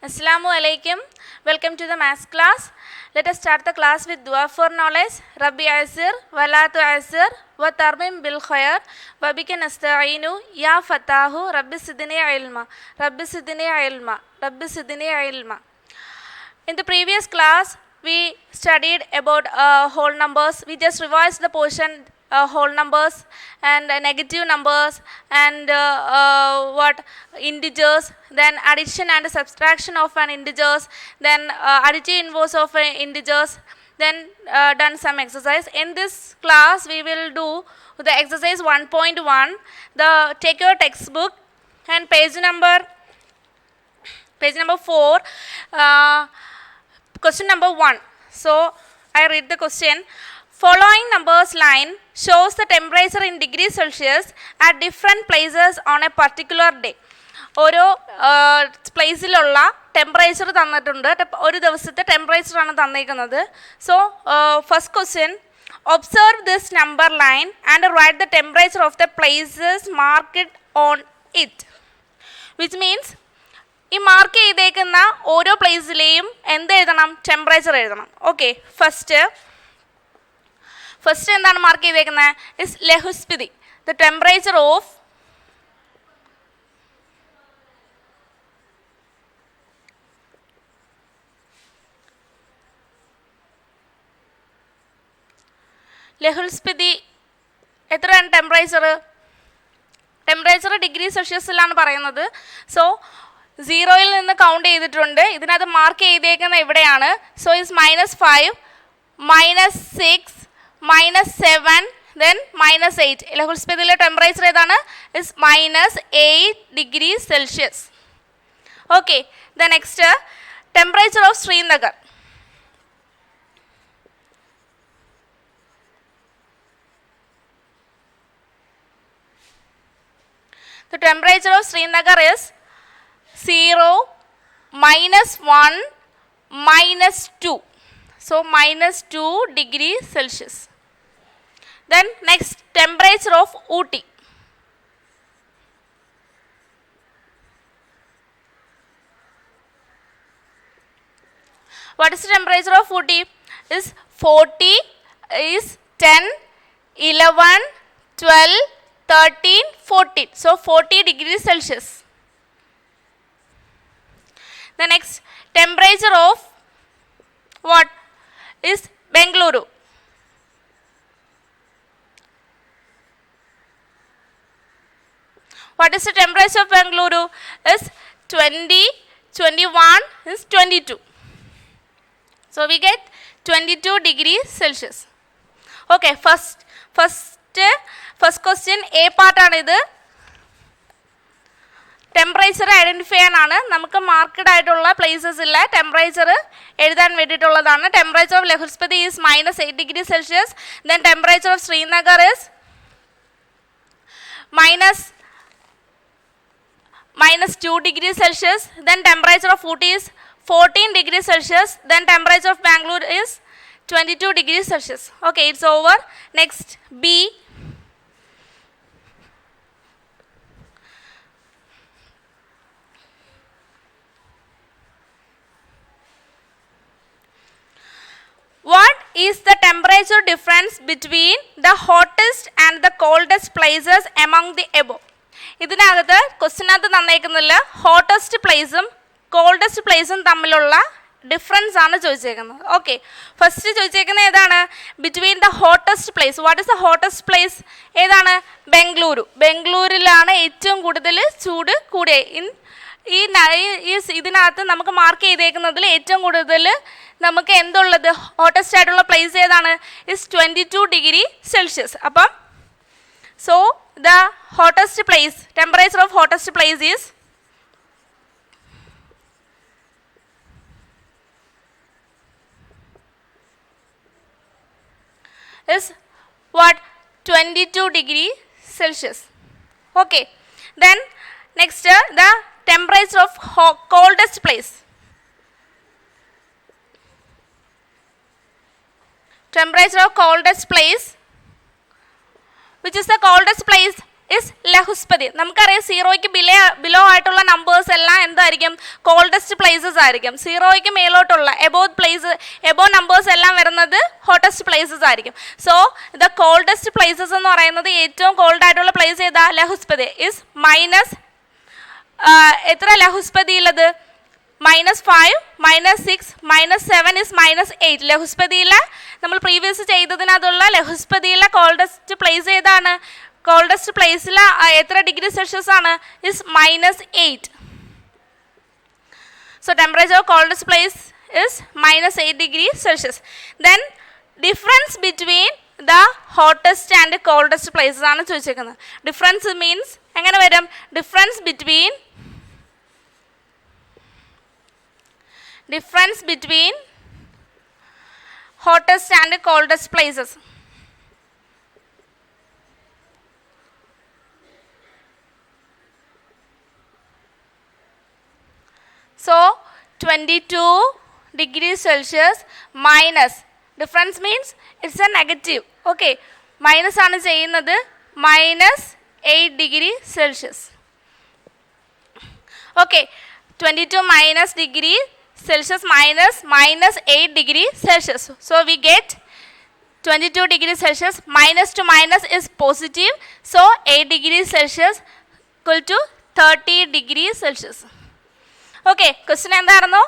Assalamu alaikum. Welcome to the maths class. Let us start the class with dua for knowledge. Rabbi Azir, wala tu'azir, wa tarmim bil khair, wa bika nasta'inu, ya fatahu, Rabbi sidni ilma, Rabbi sidni ilma, Rabbi sidni ilma. In the previous class, we studied about whole numbers. We just revised the portion whole numbers and negative numbers and what integers, then addition and subtraction of an integers, then additive inverse of integers, then done some exercise. In this class we will do the exercise 1.1. Take your textbook and page number 4, question number 1. So I read the question. Following numbers line shows the temperature in degrees Celsius at different places on a particular day. ഓരോ പ്ലേസിലുള്ള temperature തന്നിട്ടുണ്ട്. ഒരു ദിവസത്തെ ടെമ്പറേച്ചറാണ് തന്നിരിക്കുന്നത്. So first question, observe this number line and write the temperature of the places marked on it. Which means ഈ mark ചെയ്തേക്കുന്ന ഓരോ പ്ലേസിലെയും എന്ത് എഴുതണം? ടെമ്പറേച്ചർ എഴുതണം. ഓക്കെ, ഫസ്റ്റ് എന്താണ് മാർക്ക് ചെയ്തേക്കുന്നത്? Is Lahaul Spiti, the temperature of Lahaul Spiti. എത്രയാണ് ടെമ്പറേച്ചർ ഡിഗ്രി സെൽഷ്യസിലാണ് പറയുന്നത്. സോ 0-ൽ നിന്ന് കൗണ്ട് ചെയ്തിട്ടുണ്ട്. ഇതിനകത്ത് മാർക്ക് ചെയ്തേക്കുന്ന എവിടെയാണ്? So is -5, -6, -7, then -8. ലഹുസ്പിതിയിലെ ടെമ്പറേച്ചർ ഏതാണ്? Is -8 degree Celsius. Okay, the next temperature of Srinagar. The temperature of Srinagar is 0, -1, -2. So -2 degrees Celsius. Then next, temperature of Ooty. What is the temperature of Ooty? Is 40, is 10, 11, 12, 13, 14. So 40 degrees Celsius. The next, temperature of what is Bengaluru? What is the temperature of Bengaluru? Is 20, 21, is 22. So we get 22 degrees Celsius. Okay, first question A part ആണിത്. Temperature identify ചെയ്യാനാണ്. നമുക്ക് marked ആയിട്ടുള്ള places ഇല്ല, temperature എഴുതാൻ വേണ്ടിയിട്ടുള്ളതാണ്. Temperature of Lahaul Spiti is -8 degree Celsius. Then temperature of Srinagar is -2 degree Celsius. Then temperature of Ooty is 14 degree Celsius. Then temperature of Bangalore is 22 degree Celsius. Okay, it's over. Next B. What is the temperature difference between the hottest and the coldest places among the above? ഇതിനകത്ത് ക്വസ്റ്റിനകത്ത് തന്നേക്കുന്നില്ല hottest പ്ലേസും coldest പ്ലേസും തമ്മിലുള്ള difference ആണ് ചോദിച്ചേക്കുന്നത്. Okay, first ചോദിച്ചേക്കുന്നത് ഏതാണ്? Between the hottest place. What is the hottest place? ഏതാണ്? ബംഗളൂരിലാണ് ഏറ്റവും കൂടുതൽ ചൂട് കൂടിയ. ഇതിനകത്ത് നമുക്ക് മാർക്ക് ചെയ്തേക്കുന്നതിൽ ഏറ്റവും കൂടുതൽ നമുക്ക് എന്തുള്ളത്? ഹോട്ടസ്റ്റ് ആയിട്ടുള്ള പ്ലേസ് ഏതാണ്? Is 22 degree Celsius. അപ്പം so the hottest place, temperature of hottest place is what? 22 degree Celsius. Okay, then next the temperature of coldest place. Temperature of coldest place. Which is the coldest place? Is Lahaul Spiti. നമുക്കറിയാം സീറോയ്ക്ക് below ആയിട്ടുള്ള numbers എല്ലാം എന്തായിരിക്കും? Coldest places ആയിരിക്കും. സീറോയ്ക്ക് മേലോട്ടുള്ള above numbers എല്ലാം വരുന്നത് hottest places ആയിരിക്കും. So the coldest places എന്ന് പറയുന്നത് ഏറ്റവും കോൾഡ് ആയിട്ടുള്ള പ്ലേസ് ഏതാ? ലഹുസ്പതി ഇസ് മൈനസ് എത്ര ലഹുസ്പതിയുള്ളത്? -5, -6, -7 ഇസ് -8. ലഹുസ്പതിയിലെ നമ്മൾ പ്രീവിയസ് ചെയ്തതിനകത്തുള്ള ലഹുസ്പതിയിലെ കോൾഡസ്റ്റ് പ്ലേസ് ഏതാണ്? കോൾഡസ്റ്റ് പ്ലേസിൽ എത്ര ഡിഗ്രി സെൽഷ്യസ് ആണ്? Is -8. So temperature of coldest place is -8 degree Celsius. Then difference between the hottest and coldest places ആണ് ചോദിച്ചേക്കുന്നത്. ഡിഫറൻസ് മീൻസ് എങ്ങനെ വരും? Difference between hottest and coldest places. So 22 degrees Celsius minus, difference means it's a negative. Okay, minus ആണ് ചെയ്യുന്നത്, -8 degree Celsius. Okay, 22 minus degree Celsius -8 degree Celsius. So we get 22 degrees Celsius. Minus to minus is positive. So 8 degrees Celsius equal to 30 degrees Celsius. Okay, question എന്തായിരുന്നു?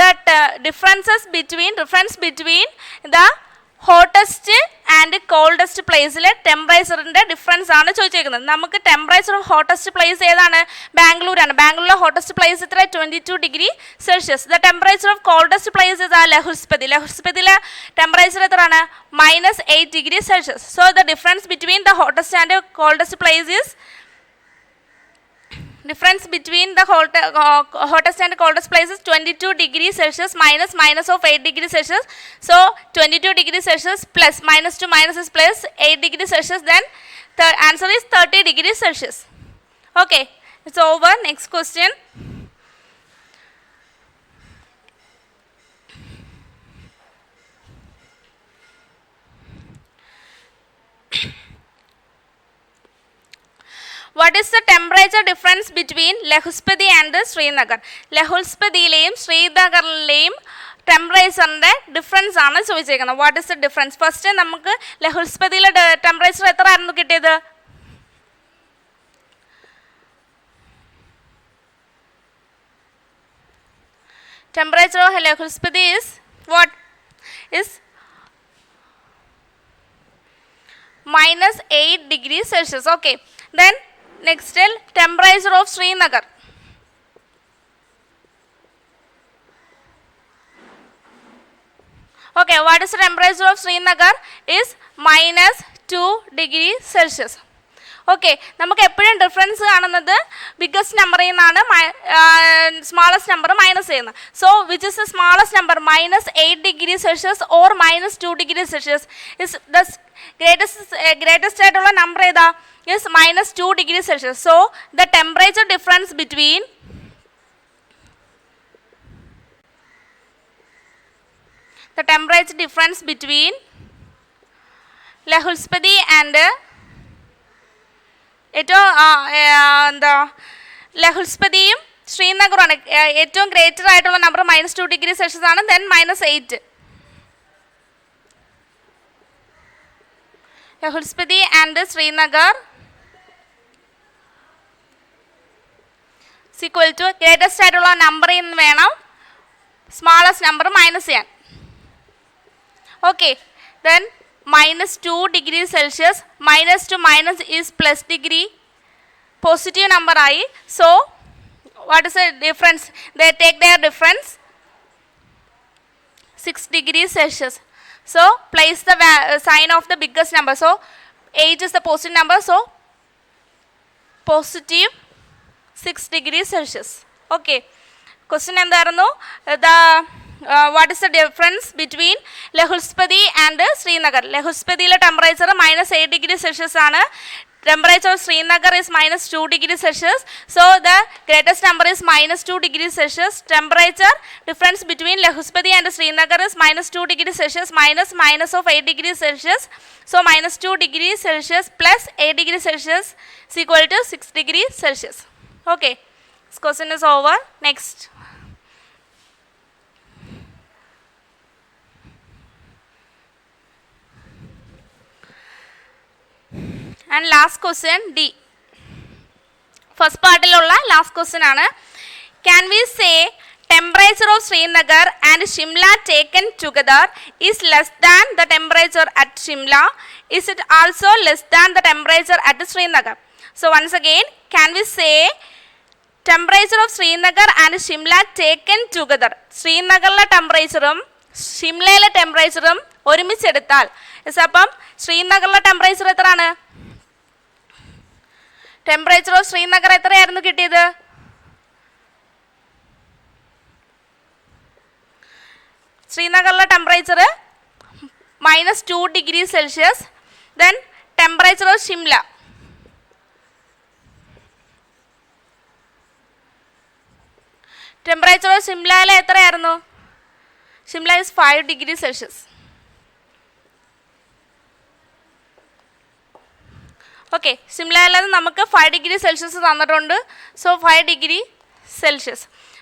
That difference between the hottest and coldest പ്ലേസിലെ ടെമ്പറേച്ചറിൻ്റെ difference ആണ് ചോദിച്ചേക്കുന്നത്. നമുക്ക് temperature of hottest place ഏതാണ്? ബാംഗ്ലൂരാണ്. ബാംഗ്ലൂരിലെ hottest place എത്ര? 22 degree Celsius. The temperature of coldest place ഏതാ? ലഹുസ്പതി. ലഹുസ്പതിയിലെ ടെമ്പറേച്ചർ എത്രയാണ്? -8 degree Celsius. So the difference between the hottest and coldest place is difference between the hottest and coldest places 22 degrees Celsius minus of 8 degrees Celsius. So 22 degrees Celsius plus minus to minus is plus 8 degrees Celsius. Then the answer is 30 degrees Celsius. Okay, it's over. Next question. What is the temperature difference between Lahaul Spiti and Srinagar? ലഹുസ്പതിയിലെയും ശ്രീനഗറിലെയും ടെമ്പറേച്ചറിൻ്റെ difference ആണ് ചോദിച്ചേക്കുന്നത്. What is the difference? First നമുക്ക് ലഹുസ്പതിയിലെ temperature എത്ര ആയിരുന്നു കിട്ടിയത്? Temperature of Lahaul Spiti is what? Is -8 degrees Celsius. Okay, then next temperature of Srinagar. Okay, what is the temperature of Srinagar? Is -2 degrees Celsius. Okay, നമുക്ക് എപ്പോഴും difference കാണുന്നത് biggest നമ്പറിൽ നിന്നാണ് സ്മാളസ്റ്റ് നമ്പർ മൈനസ് ചെയ്യുന്നത്. So which is the smallest number? -8 degree Celsius or -2 degree Celsius is the greatest ആയിട്ടുള്ള number ഏതാ? Is -2 degree Celsius. So the temperature difference between Lahaul Spiti and ഏറ്റവും എന്താ ലഹുൽസ്പതിയും ശ്രീനഗറുമാണ്. ഏറ്റവും ഗ്രേറ്റർ ആയിട്ടുള്ള നമ്പർ -2 ഡിഗ്രി സെൽഷ്യസ് ആണ്. Then -8. Lahaul Spiti and Srinagar equal to greatest ആയിട്ടുള്ള നമ്പറിൽ നിന്ന് വേണം സ്മാളസ്റ്റ് നമ്പർ മൈനസ് ചെയ്യാൻ. Okay, then -2 degrees Celsius, minus to minus is plus degree, positive number I. So what is the difference? They take their difference 6 degrees Celsius. So place the sign of the biggest number. So 8 is the positive number, so positive 6 degrees Celsius. Okay, question എന്തായിരുന്നു? What is the difference between Lahaul Spiti and Srinagar? ലഹുൽസ്പതിയിലെ temperature -8 degree Celsius ആണ്. temperature of Srinagar is minus 2 degrees Celsius. So the greatest number is minus 2 degrees Celsius. Temperature difference between Lahuspati and Srinagar is minus 2 degrees Celsius minus of 8 degrees Celsius. So minus 2 degrees Celsius plus 8 degrees Celsius is equal to 6 degrees Celsius. Okay, this question is over. Next. And last question D. First part last question aanu. Can we say temperature of Srinagar and Shimla taken together is less than the temperature at Shimla? Is it also less than the temperature at Srinagar? So once again, can we say temperature of Srinagar and Shimla taken together? Srinagarle temperature ഷിംലയിലെ ടെമ്പറേച്ചറും ഒരുമിച്ചെടുത്താൽ അപ്പം ശ്രീനഗറിലെ temperature എത്രയാണ്? Temperature of Srinagar എത്രയായിരുന്നു കിട്ടിയത്? ശ്രീനഗറിലെ temperature minus 2 degrees Celsius. Then temperature of Shimla temperature of Shimla എത്രയായിരുന്നു? Shimla is 5 degrees Celsius. Okay, Shimla നമുക്ക് 5 degree Celsius തന്നിട്ടുണ്ട്. So 5 degree Celsius.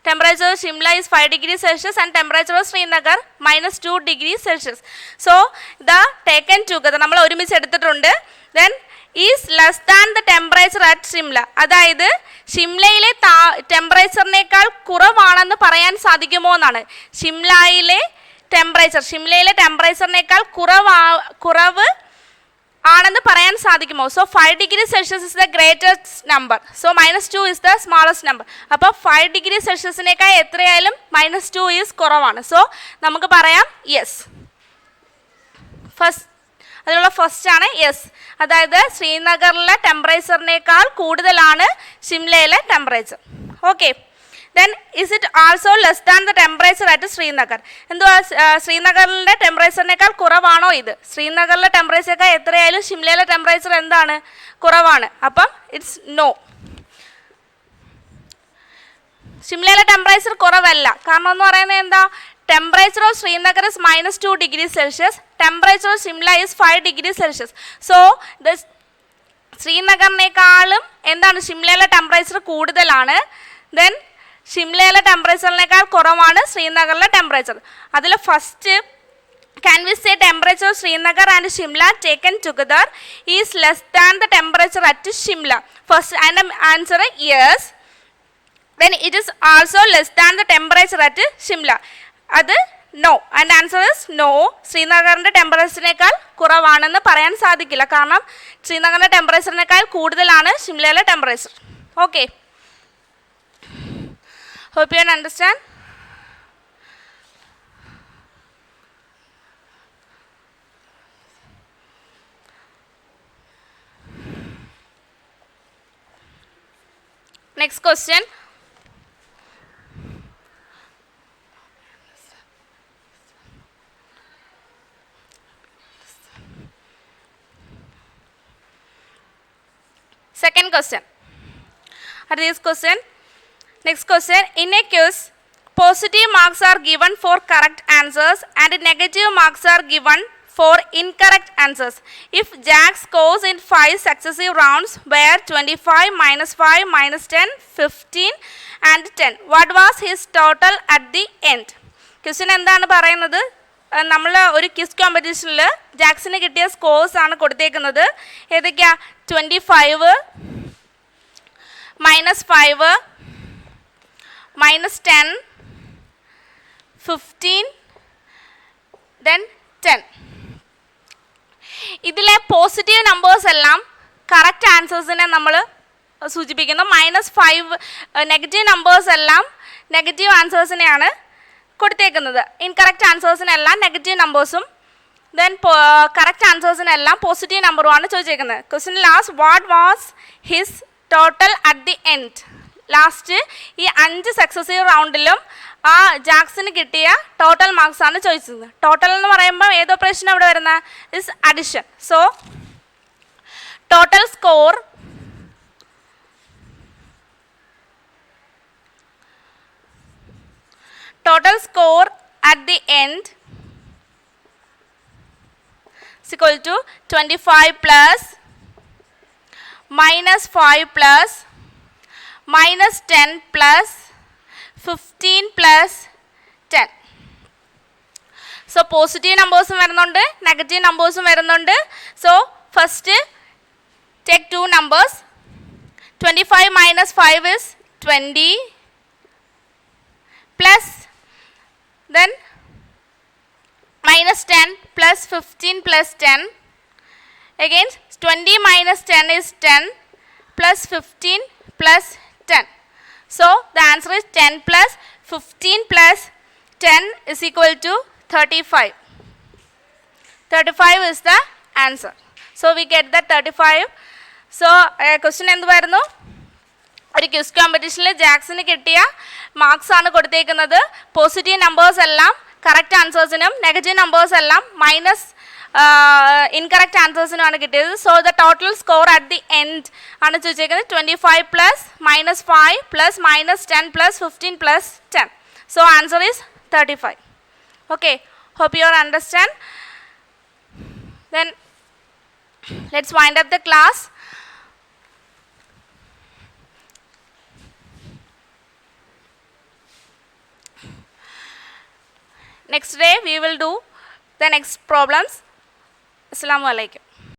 Temperature of Shimla is 5 degrees Celsius and temperature of Srinagar minus 2 degrees Celsius. So the taken together നമ്മൾ ഒരുമിച്ച് എടുത്തിട്ടുണ്ട്. Then is less than the temperature at Shimla. അതായത് ഷിംലയിലെ ടെമ്പറേച്ചറിനേക്കാൾ കുറവാണെന്ന് പറയാൻ സാധിക്കുമോ എന്നാണ്. ഷിംലയിലെ ടെമ്പറേച്ചറിനേക്കാൾ കുറവ് ആണെന്ന് പറയാൻ സാധിക്കുമോ? So 5 degree Celsius is the greatest number. So -2 is the smallest number. അപ്പോൾ 5 ഡിഗ്രി സെൽഷ്യസിനേക്കാൾ എത്രയായാലും -2 ഈസ് കുറവാണ്. സോ നമുക്ക് പറയാം യെസ്. അതിനുള്ള ഫസ്റ്റ് ആണ് യെസ്. അതായത് ശ്രീനഗറിലെ ടെമ്പറേച്ചറിനേക്കാൾ കൂടുതലാണ് ഷിംലയിലെ temperature. Okay, then is it also less than the temperature at Srinagar? എന്തുവാ, ശ്രീനഗറിലെ ടെമ്പറേച്ചറിനേക്കാൾ കുറവാണോ ഇത്? ശ്രീനഗറിലെ ടെമ്പറേച്ചറേക്കാൾ എത്രയായാലും ഷിംലയിലെ ടെമ്പറേച്ചർ എന്താണ്? കുറവാണ്. അപ്പം ഇറ്റ്സ് നോ. ഷിംലയിലെ ടെമ്പറേച്ചർ കുറവല്ല. കാരണം എന്ന് പറയുന്നത് എന്താ? Temperature of Srinagar is -2 degrees Celsius. Temperature of Shimla is 5 degrees Celsius. So the ശ്രീനഗറിനേക്കാളും എന്താണ് ഷിംലയിലെ ടെമ്പറേച്ചർ കൂടുതലാണ്. ദെൻ ഷിംലയിലെ ടെമ്പറേച്ചറിനേക്കാൾ കുറവാണ് ശ്രീനഗറിലെ ടെമ്പറേച്ചർ. അതിൽ first can we say temperature of Srinagar and Shimla taken together is less than the temperature at Shimla? First and answer yes. Then it is also less than the temperature at Shimla. അത് no. And answer is no. ശ്രീനഗറിൻ്റെ ടെമ്പറേച്ചറിനേക്കാൾ കുറവാണെന്ന് പറയാൻ സാധിക്കില്ല. കാരണം ശ്രീനഗറിൻ്റെ ടെമ്പറേച്ചറിനേക്കാൾ കൂടുതലാണ് ഷിംലയിലെ temperature. Okay, hope you understand. Next question. Second question. Next question. In a quiz, positive marks are given for correct answers and negative marks are given for incorrect answers. If Jack scores in 5 successive rounds were 25, -5, -10, 15 and 10, what was his total at the end? Question എന്താണ് പറയുന്നത്? നമ്മൾ ഒരു quiz കോമ്പറ്റീഷനിൽ ജാക്സിന് കിട്ടിയ scores ആണ് കൊടുത്തേക്കുന്നത്. ഏതൊക്കെയാ? 25, -5, -10, 15, then 10. ഇതിലെ positive numbers എല്ലാം കറക്റ്റ് ആൻസേഴ്സിനെ നമ്മൾ സൂചിപ്പിക്കുന്നു. -5 നെഗറ്റീവ് നമ്പേഴ്സ് എല്ലാം നെഗറ്റീവ് ആൻസേഴ്സിനെയാണ് കൊടുത്തേക്കുന്നത്. ഇൻകറക്റ്റ് ആൻസേഴ്സിനെല്ലാം നെഗറ്റീവ് നമ്പേഴ്സും ദെൻ കറക്റ്റ് ആൻസേഴ്സിനെല്ലാം പോസിറ്റീവ് നമ്പറുമാണ് ചോദിച്ചേക്കുന്നത്. Question last what was his total at the end? Last ഈ 5 സക്സസീവ് റൗണ്ടിലും ആ ജാക്സിന് കിട്ടിയ ടോട്ടൽ മാർക്സ് ആണ് ചോദിച്ചത്. ടോട്ടൽ എന്ന് പറയുമ്പോൾ ഏത് ഓപ്പറേഷൻ അവിടെ വരുന്നത്? Is addition. So Total score at the end is equal to 25 plus minus 5 plus minus 10 plus 15 plus 10. So positive numbers വരുന്നുണ്ട്, negative numbers വരുന്നുണ്ട്. So first take two numbers. 25 minus 5 is 20 plus then minus 10 plus 15 plus 10. Again 20 minus 10 is 10 plus 15 plus 10. So the answer is 10 plus 15 plus 10 is equal to 35. 35 is the answer. So we get the 35. So question എന്തുവായിരുന്നു? ഒരു quiz കോമ്പറ്റീഷനിൽ ജാക്സന് കിട്ടിയ marks ആണ് കൊടുത്തേക്കുന്നത്. Positive numbers എല്ലാം correct ആൻസേഴ്സിനും negative numbers എല്ലാം minus incorrect ആൻസേഴ്സിനുമാണ് കിട്ടിയത്. So the total score at the end ആണ് ചോദിച്ചേക്കുന്നത് 25 plus minus 5 plus minus 10 plus 15 plus 10. So answer is 35. Okay, hope you all understand. Then let's wind up the class. Next day we will do the next problems. Assalamu alaikum.